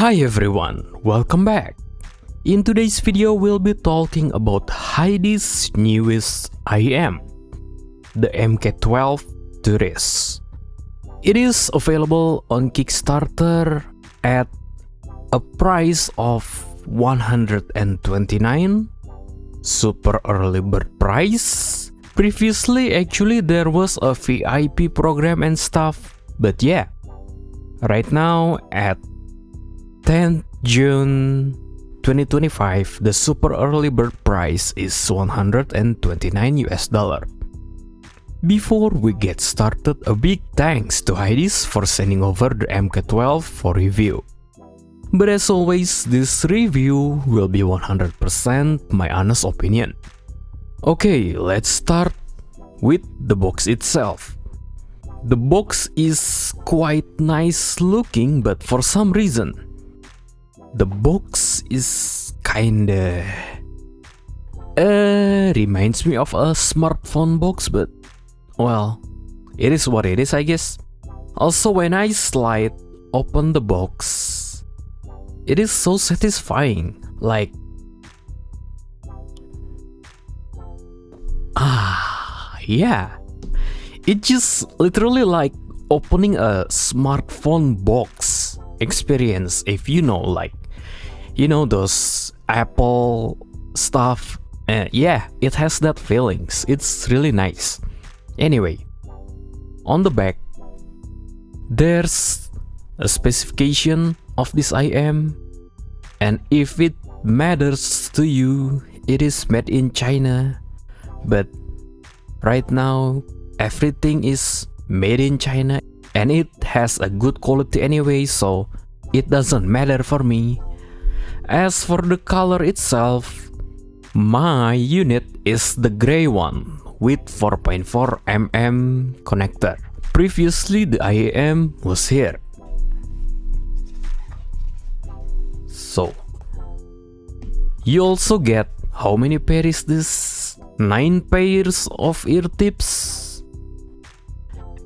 Hi everyone, welcome back. In today's video, we'll be talking about Hidizs' newest IEM, the MK12 Turris. It is available on Kickstarter at a price of 129, super early bird price. Previously, actually there was a VIP program and stuff, but yeah, right now at 10th June 2025, the super early bird price is $129. Before we get started, a big thanks to Hidizs for sending over the MK12 for review. But as always, this review will be 100% my honest opinion. Okay, let's start with the box itself. The box is quite nice looking, but for some reason, the box is kinda reminds me of a smartphone box, but well, it is what it is, I guess. Also, when I slide open the box, it is so satisfying. Like, yeah, it just literally like opening a smartphone box experience. If you know, like, you know those Apple stuff, yeah, it has that feelings. It's really nice. Anyway, on the back there's a specification of this IEM, and if it matters to you, it is made in China. But right now everything is made in China and it has a good quality anyway, so it doesn't matter for me. As for the color itself, my unit is the gray one with 4.4 mm connector. Previously the IEM was here. So you also get, how many pairs is this? 9 pairs of ear tips.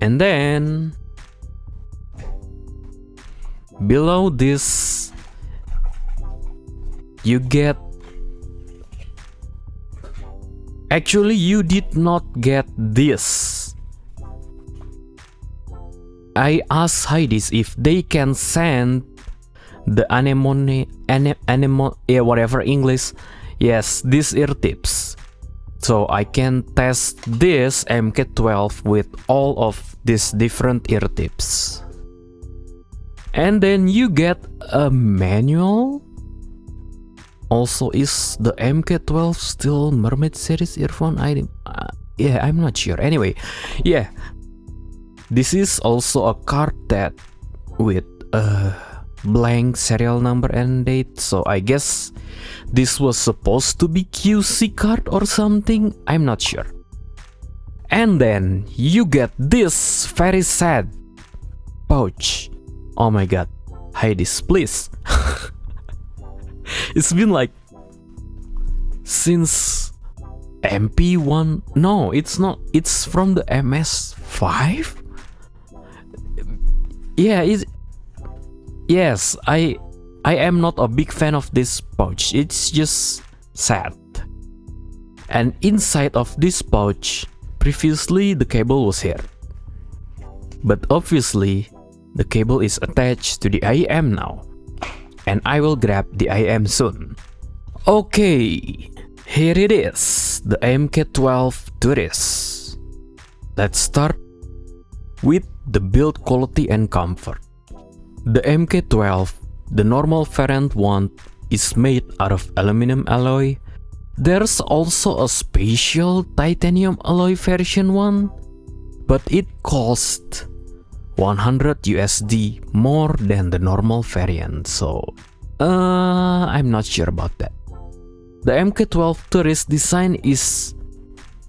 And then below this you get, actually you did not get this. I asked Hidizs if they can send the anemone, yeah, whatever English, yes, these ear tips, so I can test this MK12 with all of these different ear tips. And then you get a manual. Also, is the MK12 still Mermaid series earphone item? Yeah, I'm not sure. Anyway, yeah, this is also a card that with a blank serial number and date, so I guess this was supposed to be QC card or something, I'm not sure. And then you get this very sad pouch. Oh my god, Hidizs, please. It's been like since MP1. No, it's not. It's from the MS5. Yeah, yes, I am not a big fan of this pouch. It's just sad. And inside of this pouch, previously the cable was here, but obviously the cable is attached to the IEM now, and I will grab the IEM soon. Okay, here it is, the MK12 Turris. Let's start with the build quality and comfort. The MK12, the normal variant one, is made out of aluminum alloy. There's also a special titanium alloy version one, but it costs 100 USD more than the normal variant, so I'm not sure about that. The MK12 Turris design is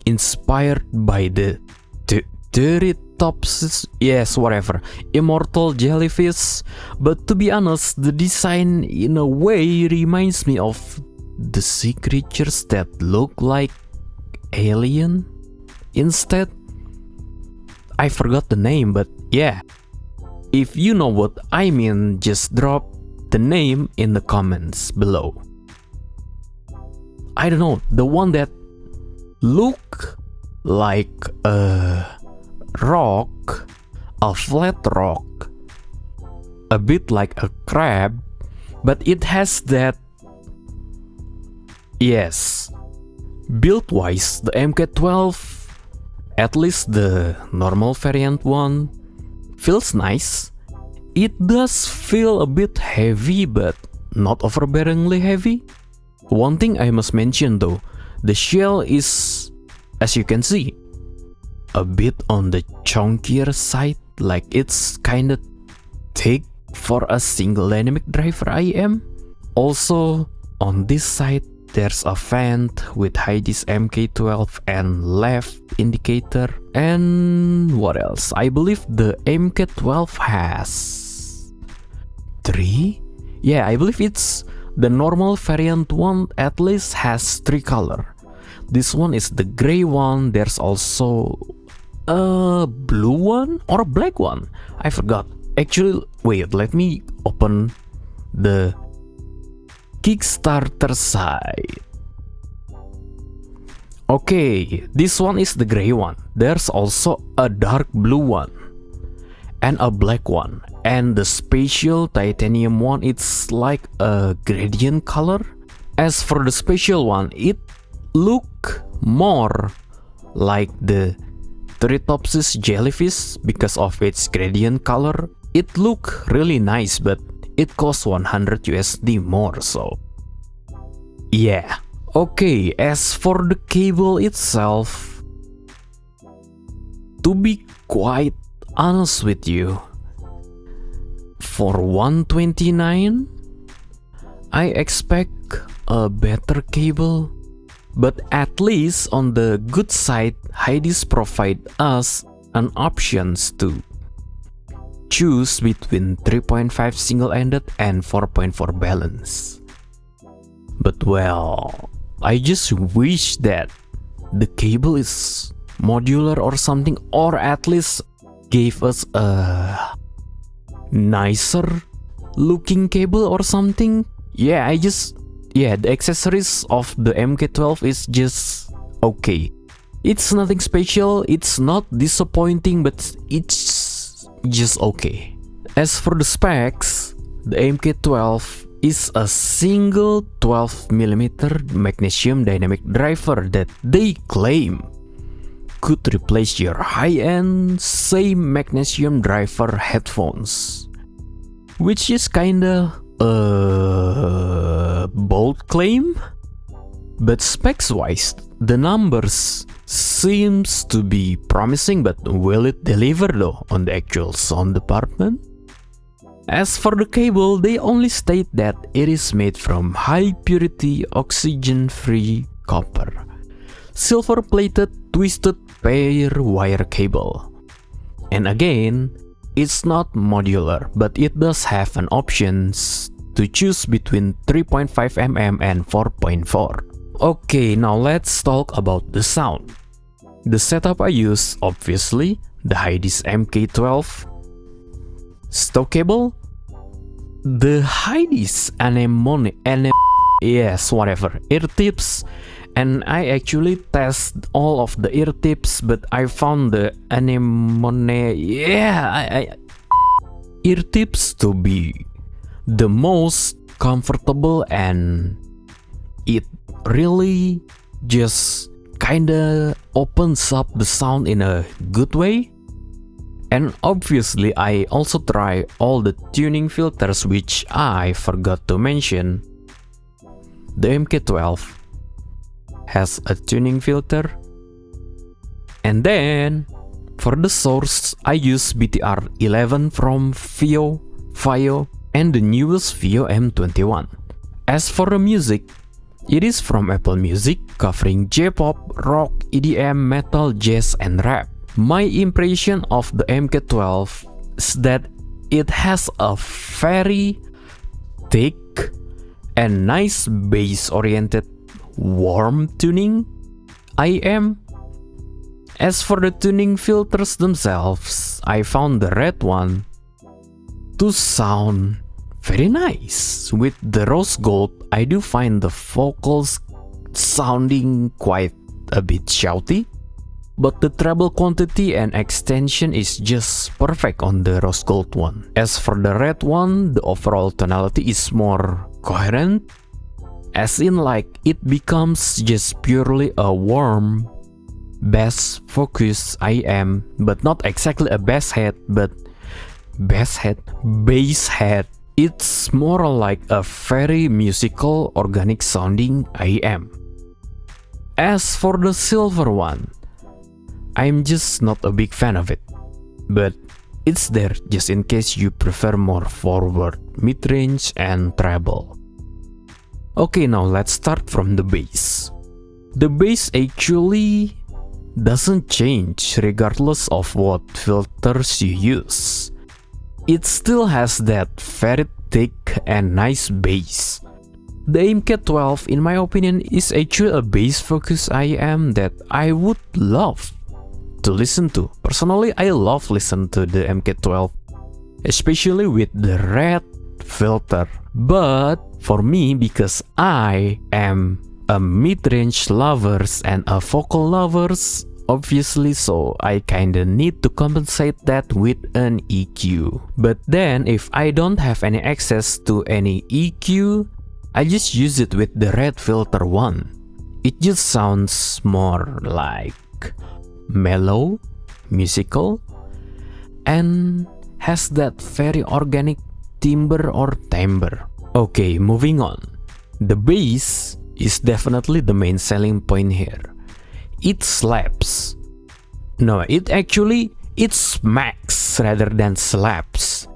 inspired by the Turritops, yes, whatever, immortal jellyfish, but to be honest, the design in a way reminds me of the sea creatures that look like alien instead. I forgot the name, but yeah, if you know what I mean, just drop the name in the comments below. I don't know, the one that look like a rock, a flat rock, a bit like a crab, but it has that, yes, build-wise, the MK12, at least the normal variant one, feels nice. It does feel a bit heavy, but not overbearingly heavy. One thing I must mention though, the shell is, as you can see, a bit on the chunkier side, like it's kinda thick for a single dynamic driver IEM. Also, on this side, there's a vent with Hidizs MK12 and left indicator. And what else? I believe the MK12 has 3? Yeah, I believe it's the normal variant one at least has 3 color. This one is the gray one. There's also a blue one or a black one. I forgot. Actually, wait, let me open the Kickstarter side. Okay, this one is the gray one. There's also a dark blue one and a black one. And the special titanium one, it's like a gradient color. As for the special one, it look more like the Turritopsis jellyfish because of its gradient color. It look really nice, but it costs 100 USD more, so yeah. Okay, as for the cable itself, to be quite honest with you, for 129, I expect a better cable, but at least on the good side, Hidizs provide us an options to choose between 3.5 single-ended and 4.4 balance. But well, I just wish that the cable is modular or something, or at least gave us a nicer looking cable or something. Yeah, the accessories of the MK12 is just okay. It's nothing special, it's not disappointing, but it's just okay. As for the specs, the MK12 is a single 12mm magnesium dynamic driver that they claim could replace your high-end same magnesium driver headphones, which is kinda a bold claim, but specs wise the numbers seems to be promising, but will it deliver though on the actual sound department? As for the cable, they only state that it is made from high purity oxygen free copper, silver plated twisted pair wire cable. And again, it's not modular, but it does have an options to choose between 3.5mm and 4.4. Okay, now let's talk about the sound. The setup I use, obviously, the Hidizs MK12 stock cable, the Hidizs ear tips, and I actually test all of the ear tips, but I found the ear tips to be the most comfortable, and it really just kinda opens up the sound in a good way. And obviously I also try all the tuning filters, which I forgot to mention. The MK12 has a tuning filter. And then for the source, I use BTR11 from Vio, and the newest Vio M21. As for the music, it is from Apple Music, covering J-pop, rock, EDM, metal, jazz, and rap. My impression of the MK12 is that it has a very thick and nice bass-oriented warm tuning IEM. As for the tuning filters themselves, I found the red one to sound very nice. With the rose gold, I do find the vocals sounding quite a bit shouty, but the treble quantity and extension is just perfect on the rose gold one. As for the red one, the overall tonality is more coherent, as in like it becomes just purely a warm bass focus IEM, but not exactly a bass head, but bass head. It's more like a very musical, organic sounding IEM. As for the silver one, I'm just not a big fan of it, but it's there just in case you prefer more forward, mid-range and treble. Okay, now let's start from the bass. The bass actually doesn't change regardless of what filters you use. It still has that very thick and nice bass. The MK12, in my opinion, is actually a bass focus IEM that I would love to listen to. Personally, I love listening to the MK12, especially with the red filter. But for me, because I am a mid-range lovers and a vocal lovers, obviously, so I kinda need to compensate that with an EQ. But then if I don't have any access to any EQ, I just use it with the red filter one. It just sounds more like mellow, musical, and has that very organic timbre or timbre. Okay, moving on. The bass is definitely the main selling point here. It slaps. No, it smacks rather than slaps.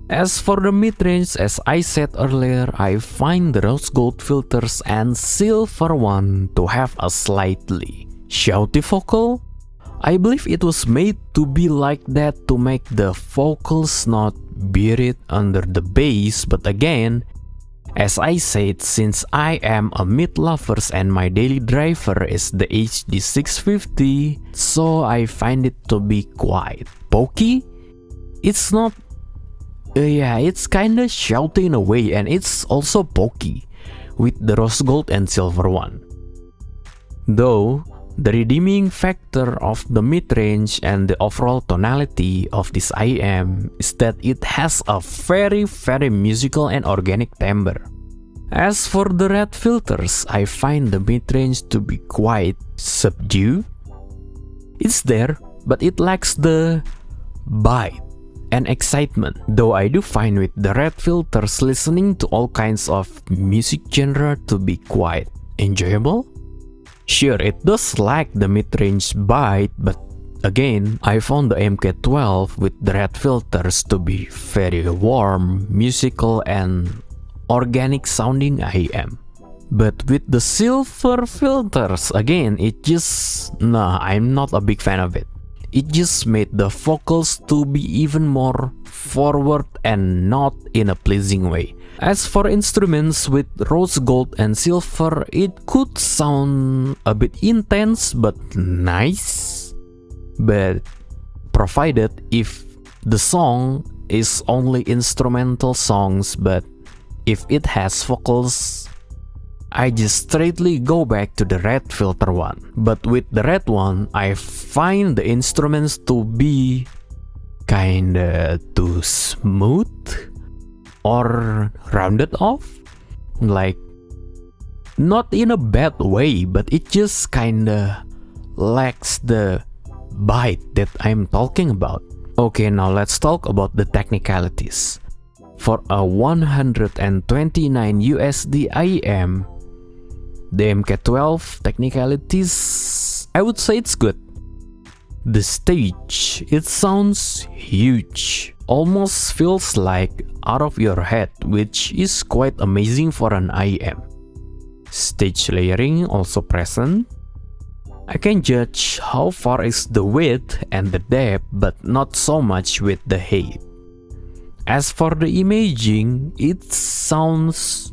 As for the mid-range, as I said earlier, I find the rose gold filters and silver one to have a slightly shouty vocal. I believe it was made to be like that to make the vocals not buried under the bass, but again, as I said, since I am a mid lovers and my daily driver is the HD 650, so I find it to be quite pokey. It's not, it's kinda shouty in a way, and it's also pokey with the rose gold and silver one. Though, the redeeming factor of the mid-range and the overall tonality of this IEM is that it has a very musical and organic timbre. As for the red filters, I find the mid-range to be quite subdued. It's there, but it lacks the bite and excitement. Though I do find with the red filters listening to all kinds of music genre to be quite enjoyable. Sure, it does lack the mid-range bite, but again, I found the MK12 with the red filters to be very warm, musical, and organic sounding IEM. But with the silver filters, again, I'm not a big fan of it. It just made the vocals to be even more forward and not in a pleasing way. As for instruments with rose gold and silver, it could sound a bit intense but nice. But provided if the song is only instrumental songs, but if it has vocals, I just straightly go back to the red filter one. But with the red one, I find the instruments to be kinda too smooth or rounded off, like not in a bad way, but it just kinda lacks the bite that I'm talking about. Okay, now let's talk about the technicalities. For a 129 USD IEM, the MK12 technicalities, I would say it's good. The stage, it sounds huge, almost feels like out of your head, which is quite amazing for an IEM. Stage layering also present. I can judge how far is the width and the depth, but not so much with the height. As for the imaging, it sounds,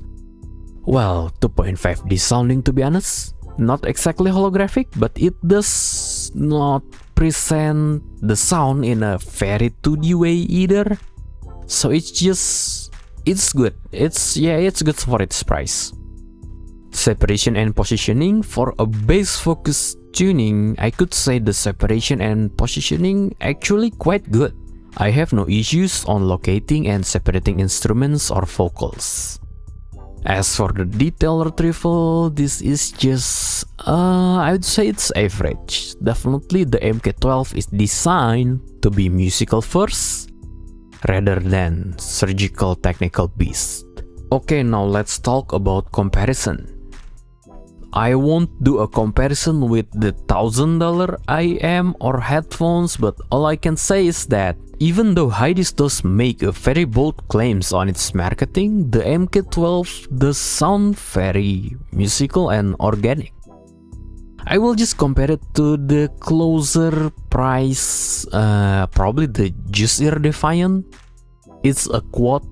well, 2.5D sounding, to be honest. Not exactly holographic, but it does not present the sound in a very 2D way either. So it's just it's good. It's good for its price. Separation and positioning. For a bass focus tuning, I could say the separation and positioning actually quite good. I have no issues on locating and separating instruments or vocals. As for the detail retrieval, this is just, I would say it's average. Definitely the MK12 is designed to be musical first, rather than surgical technical beast. Okay, now let's talk about comparison. I won't do a comparison with the $1,000 IEM or headphones, but all I can say is that even though Hidizs does make a very bold claims on its marketing, the MK12 does sound very musical and organic. I will just compare it to the closer price, probably the Juice Defiant. It's a quad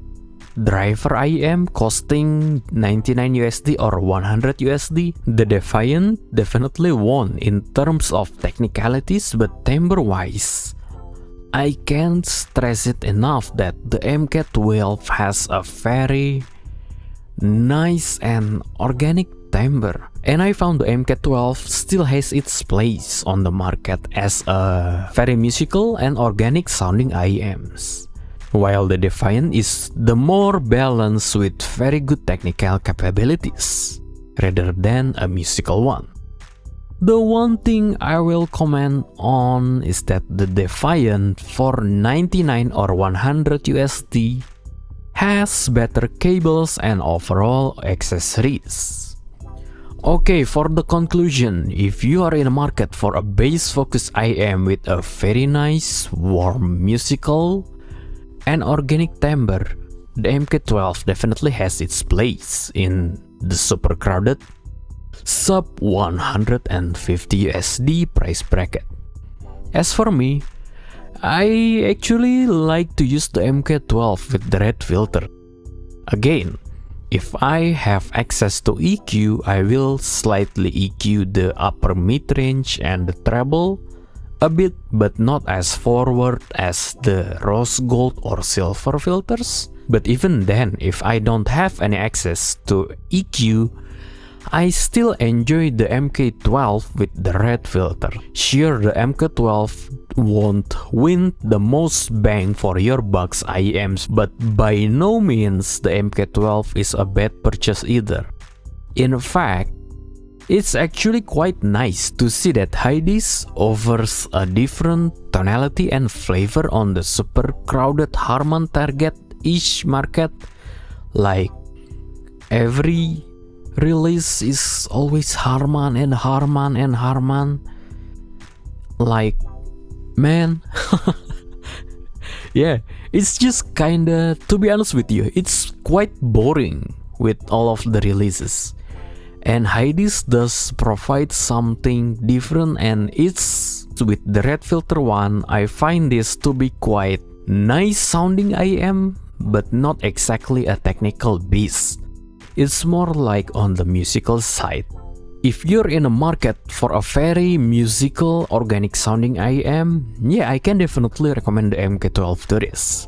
driver IEM costing 99 USD or 100 USD. The Defiant definitely won in terms of technicalities, but timbre wise, I can't stress it enough that the MK12 has a very nice and organic timbre, and I found the MK12 still has its place on the market as a very musical and organic sounding IEMs, while the Defiant is the more balanced with very good technical capabilities rather than a musical one. The one thing I will comment on is that the Defiant for 99 or 100 USD has better cables and overall accessories. Okay, for the conclusion, if you are in a market for a bass-focused IEM with a very nice, warm, musical, and organic timbre, the MK12 definitely has its place in the super crowded sub 150 USD price bracket. As for me, I actually like to use the MK12 with the red filter. Again, if I have access to EQ, I will slightly EQ the upper mid-range and the treble a bit, but not as forward as the rose gold or silver filters. But even then, if I don't have any access to EQ, I still enjoy the MK12 with the red filter. Sure, the MK12 won't win the most bang for your bucks IEMs, but by no means the MK12 is a bad purchase either. In fact, it's actually quite nice to see that Hidizs offers a different tonality and flavor on the super crowded Harman target-ish market. Like, every release is always Harman and Harman and Harman. Like, man. Yeah, it's just kinda, to be honest with you, it's quite boring with all of the releases. And Hidizs does provide something different, and it's with the red filter one, I find this to be quite nice sounding IEM, but not exactly a technical beast. It's more like on the musical side. If you're in a market for a very musical, organic sounding IEM, yeah, I can definitely recommend the MK12 Turris.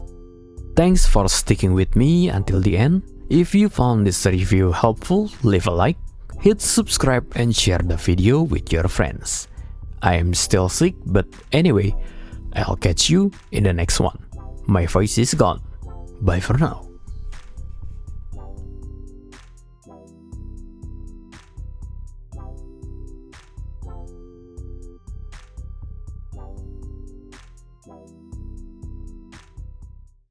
Thanks for sticking with me until the end. If you found this review helpful, leave a like, hit subscribe and share the video with your friends. I am still sick, but anyway, I'll catch you in the next one. My voice is gone. Bye for now.